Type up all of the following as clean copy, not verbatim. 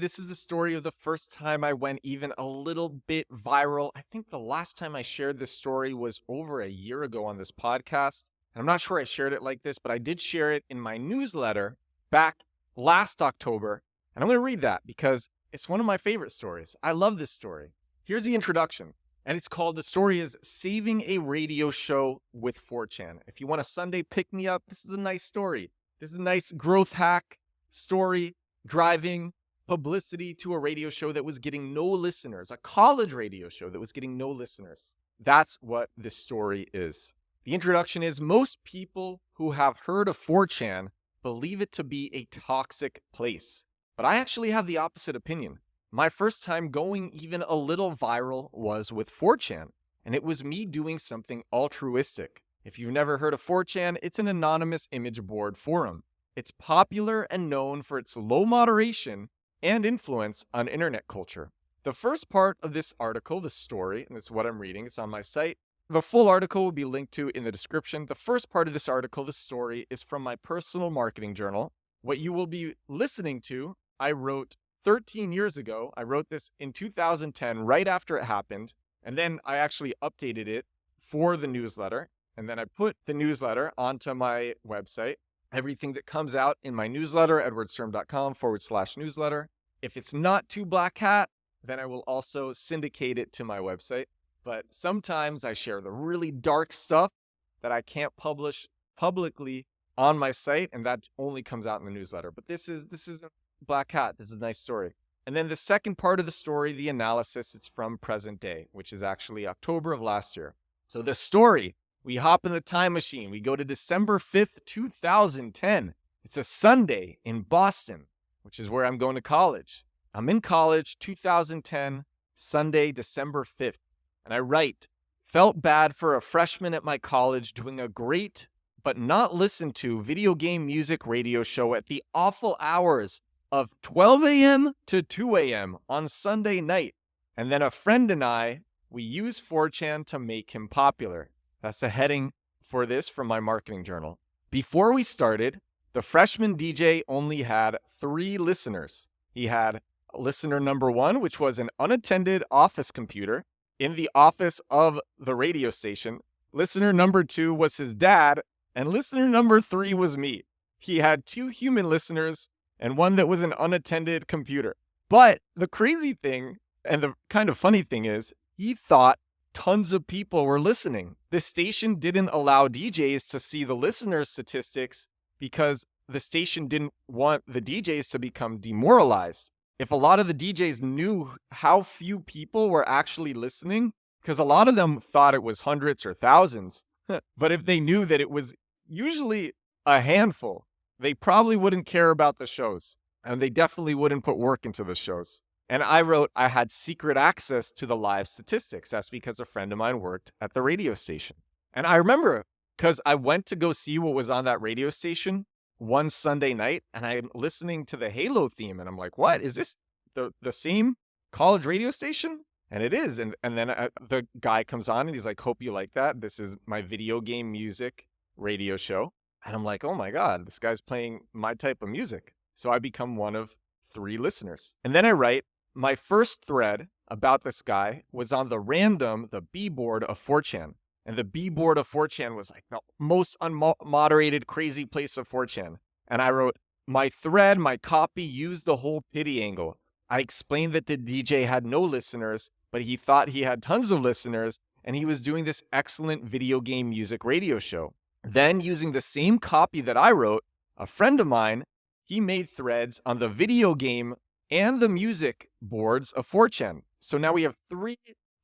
This is the story of the first time I went even a little bit viral. I think the last time I shared this story was over a year ago on this podcast. And I'm not sure I shared it like this, but I did share it in my newsletter back last October. And I'm going to read that because it's one of my favorite stories. I love this story. Here's the introduction. And it's called, the story is Saving a Radio Show with 4chan. If you want a Sunday pick-me-up, this is a nice story. This is a nice growth hack story, driving publicity to a radio show that was getting no listeners, a college radio show that was getting no listeners. That's what this story is. The introduction is, most people who have heard of 4chan believe it to be a toxic place. But I actually have the opposite opinion. My first time going even a little viral was with 4chan, and it was me doing something altruistic. If you've never heard of 4chan, it's an anonymous image board forum. It's popular and known for its low moderation and influence on internet culture. The first part of this article, the story, and it's what I'm reading, it's on my site. The full article will be linked to in the description. The first part of this article, the story, is from my personal marketing journal. What you will be listening to, I wrote 13 years ago. I wrote this in 2010, right after it happened. And then I actually updated it for the newsletter. And then I put the newsletter onto my website. Everything that comes out in my newsletter, edwardsturm.com/newsletter. If it's not too black hat, then I will also syndicate it to my website. But sometimes I share the really dark stuff that I can't publish publicly on my site, and that only comes out in the newsletter. But this is a black hat. This is a nice story. And then the second part of the story, the analysis, it's from present day, which is actually October of last year. So the story, we hop in the time machine. We go to December 5th, 2010. It's a Sunday in Boston, which is where I'm going to college. I'm in college, 2010, Sunday, December 5th. And I write, felt bad for a freshman at my college doing a great but not listened to video game music radio show at the awful hours of 12 a.m. to 2 a.m. on Sunday night. And then a friend and I, we use 4chan to make him popular. That's the heading for this from my marketing journal. Before we started, the freshman DJ only had 3 listeners. He had listener number 1, which was an unattended office computer in the office of the radio station. Listener number 2 was his dad, and listener number 3 was me. He had 2 human listeners and 1 that was an unattended computer. But the crazy thing, and the kind of funny thing is, he thought tons of people were listening. The station didn't allow DJs to see the listener statistics because the station didn't want the DJs to become demoralized. If a lot of the DJs knew how few people were actually listening, because a lot of them thought it was hundreds or thousands, but if they knew that it was usually a handful, they probably wouldn't care about the shows, and they definitely wouldn't put work into the shows. And I wrote, I had secret access to the live statistics. That's because a friend of mine worked at the radio station. And I remember, because I went to go see what was on that radio station one Sunday night, and I'm listening to the Halo theme, and I'm like, what? Is this the same college radio station? And it is. And then the guy comes on, and he's like, hope you like that. This is my video game music radio show. And I'm like, oh my God, this guy's playing my type of music. So I become one of 3 listeners. And then I write, my first thread about this guy was on the B board of 4chan. And the B board of 4chan was like the most unmoderated, crazy place of 4chan. And I wrote, my thread, my copy used the whole pity angle. I explained that the DJ had no listeners, but he thought he had tons of listeners, and he was doing this excellent video game music radio show. Then, using the same copy that I wrote, a friend of mine, he made threads on the video game and the music boards of 4chan. So now we have 3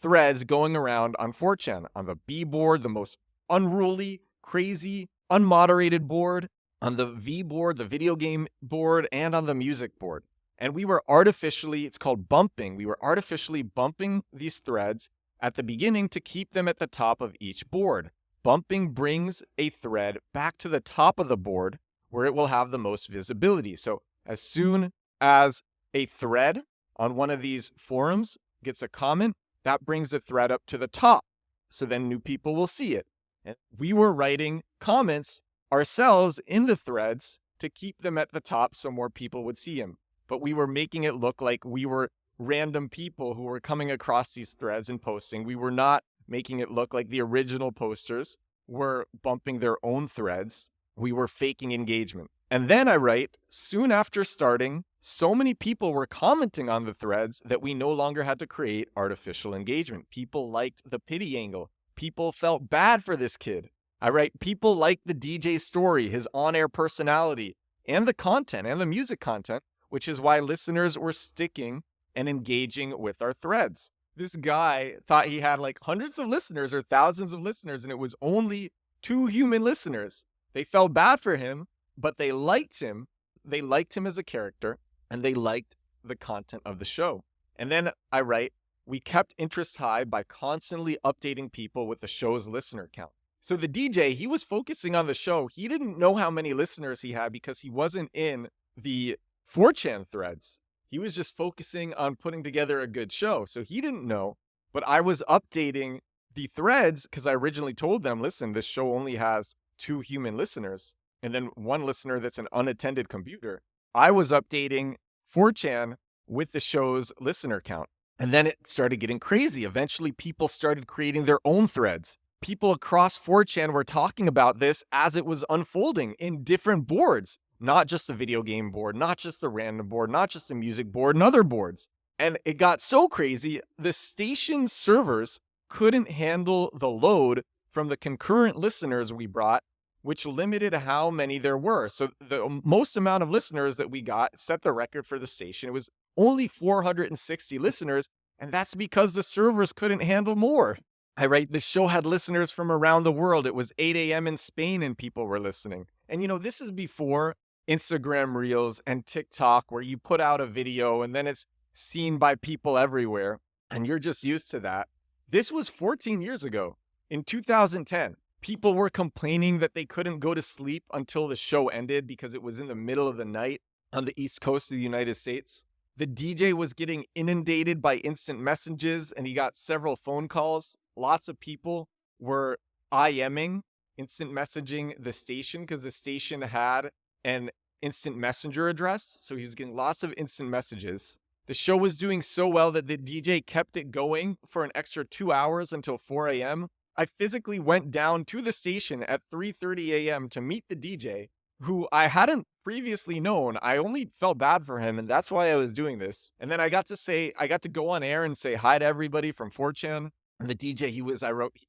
threads going around on 4chan, on the B board, the most unruly, crazy, unmoderated board, on the V board, the video game board, and on the music board. And we were artificially, it's called bumping, we were artificially bumping these threads at the beginning to keep them at the top of each board. Bumping brings a thread back to the top of the board where it will have the most visibility. So as soon as a thread on one of these forums gets a comment, that brings the thread up to the top. So then new people will see it. And we were writing comments ourselves in the threads to keep them at the top so more people would see them. but we were making it look like we were random people who were coming across these threads and posting. We were not making it look like the original posters were bumping their own threads. We were faking engagement. And then I write, soon after starting, so many people were commenting on the threads that we no longer had to create artificial engagement. People liked the pity angle. People felt bad for this kid. I write, people liked the DJ story, his on-air personality, and the content and the music content, which is why listeners were sticking and engaging with our threads. This guy thought he had like hundreds of listeners or thousands of listeners, and it was only 2 human listeners. They felt bad for him, but they liked him. They liked him as a character, and they liked the content of the show. And then I write, we kept interest high by constantly updating people with the show's listener count. So the DJ, he was focusing on the show. He didn't know how many listeners he had because he wasn't in the 4chan threads. He was just focusing on putting together a good show. So he didn't know, but I was updating the threads because I originally told them, listen, this show only has 2 human listeners and then 1 listener that's an unattended computer. I was updating 4chan with the show's listener count. And then it started getting crazy. Eventually, people started creating their own threads. People across 4chan were talking about this as it was unfolding in different boards, not just the video game board, not just the random board, not just the music board, and other boards. And it got so crazy, the station servers couldn't handle the load from the concurrent listeners we brought, which limited how many there were. So the most amount of listeners that we got set the record for the station. It was only 460 listeners, and that's because the servers couldn't handle more. I write, the show had listeners from around the world. It was 8 a.m. in Spain and people were listening. And this is before Instagram Reels and TikTok, where you put out a video and then it's seen by people everywhere, and you're just used to that. This was 14 years ago. In 2010, people were complaining that they couldn't go to sleep until the show ended because it was in the middle of the night on the East Coast of the United States. The DJ was getting inundated by instant messages, and he got several phone calls. Lots of people were IMing, instant messaging the station, because the station had an instant messenger address. So he was getting lots of instant messages. The show was doing so well that the DJ kept it going for an extra 2 hours until 4 a.m. I physically went down to the station at 3:30 a.m. to meet the DJ, who I hadn't previously known. I only felt bad for him, and that's why I was doing this. And then I got to go on air and say hi to everybody from 4chan. And the DJ,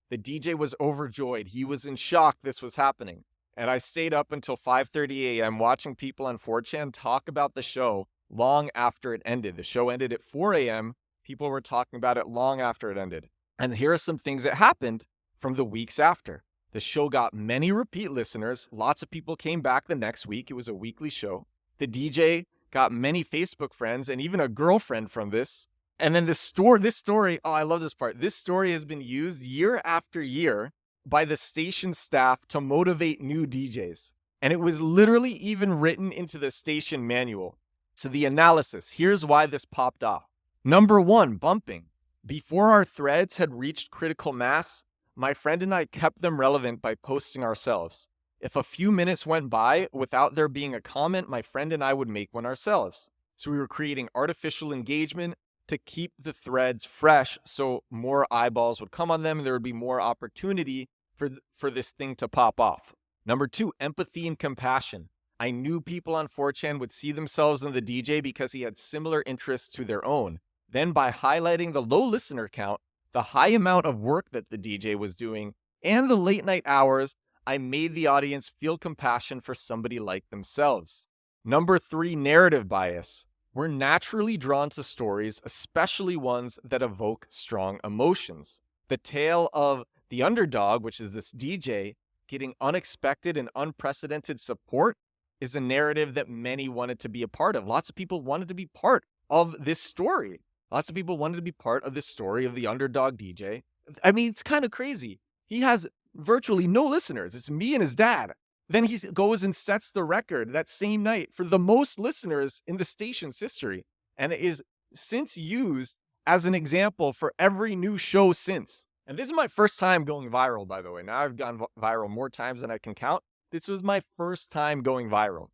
the DJ was overjoyed. He was in shock this was happening. And I stayed up until 5:30 a.m. watching people on 4chan talk about the show long after it ended. The show ended at 4 a.m. People were talking about it long after it ended. And here are some things that happened from the weeks after. The show got many repeat listeners. Lots of people came back the next week. It was a weekly show. The DJ got many Facebook friends and even a girlfriend from this. And then this story, oh, I love this part. This story has been used year after year by the station staff to motivate new DJs. And it was literally even written into the station manual. So the analysis, here's why this popped off. Number 1, bumping. Before our threads had reached critical mass, my friend and I kept them relevant by posting ourselves. If a few minutes went by without there being a comment, my friend and I would make one ourselves. So we were creating artificial engagement to keep the threads fresh so more eyeballs would come on them and there would be more opportunity for this thing to pop off. Number 2, empathy and compassion. I knew people on 4chan would see themselves in the DJ because he had similar interests to their own. Then by highlighting the low listener count, the high amount of work that the DJ was doing, and the late night hours, I made the audience feel compassion for somebody like themselves. Number 3, narrative bias. We're naturally drawn to stories, especially ones that evoke strong emotions. The tale of the underdog, which is this DJ, getting unexpected and unprecedented support, is a narrative that many wanted to be a part of. Lots of people wanted to be part of this story. Lots of people wanted to be part of this story of the underdog DJ. I mean, it's kind of crazy. He has virtually no listeners. It's me and his dad. Then he goes and sets the record that same night for the most listeners in the station's history. And it is since used as an example for every new show since. And this is my first time going viral, by the way. Now I've gone viral more times than I can count. This was my first time going viral.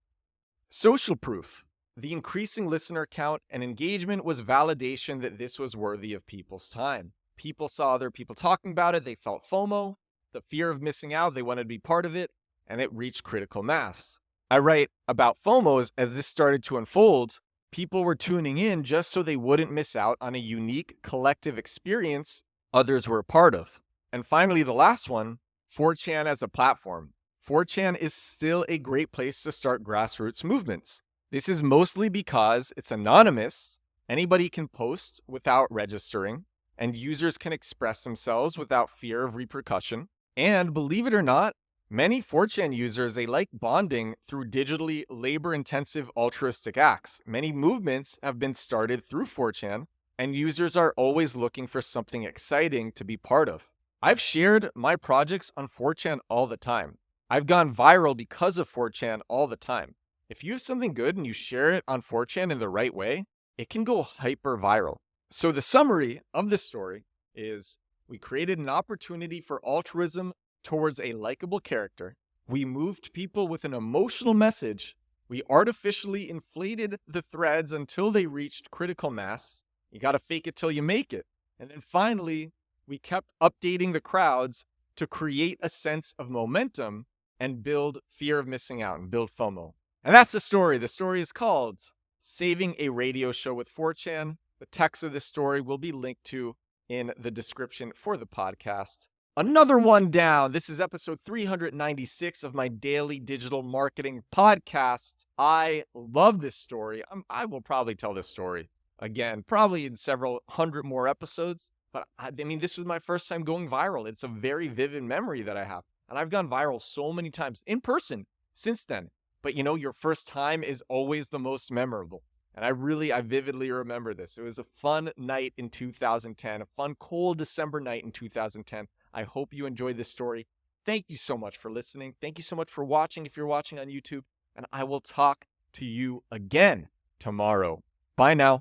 Social proof. The increasing listener count and engagement was validation that this was worthy of people's time. People saw other people talking about it, they felt FOMO, the fear of missing out, they wanted to be part of it, and it reached critical mass. I write about FOMO as this started to unfold. People were tuning in just so they wouldn't miss out on a unique collective experience others were a part of. And finally, the last one, 4chan as a platform. 4chan is still a great place to start grassroots movements. This is mostly because it's anonymous, anybody can post without registering, and users can express themselves without fear of repercussion. And believe it or not, many 4chan users, they like bonding through digitally labor-intensive altruistic acts. Many movements have been started through 4chan, and users are always looking for something exciting to be part of. I've shared my projects on 4chan all the time. I've gone viral because of 4chan all the time. If you have something good and you share it on 4chan in the right way, it can go hyper viral. So the summary of this story is we created an opportunity for altruism towards a likable character. We moved people with an emotional message. We artificially inflated the threads until they reached critical mass. You got to fake it till you make it. And then finally, we kept updating the crowds to create a sense of momentum and build fear of missing out and build FOMO. And that's the story. The story is called Saving a Radio Show with 4chan. The text of this story will be linked to in the description for the podcast. Another one down. This is episode 396 of my daily digital marketing podcast. I love this story. I will probably tell this story again, probably in several hundred more episodes. But I mean, this was my first time going viral. It's a very vivid memory that I have. And I've gone viral so many times in person since then. But you know, your first time is always the most memorable. And I vividly remember this. It was a fun night in 2010, a fun, cold December night in 2010. I hope you enjoyed this story. Thank you so much for listening. Thank you so much for watching if you're watching on YouTube. And I will talk to you again tomorrow. Bye now.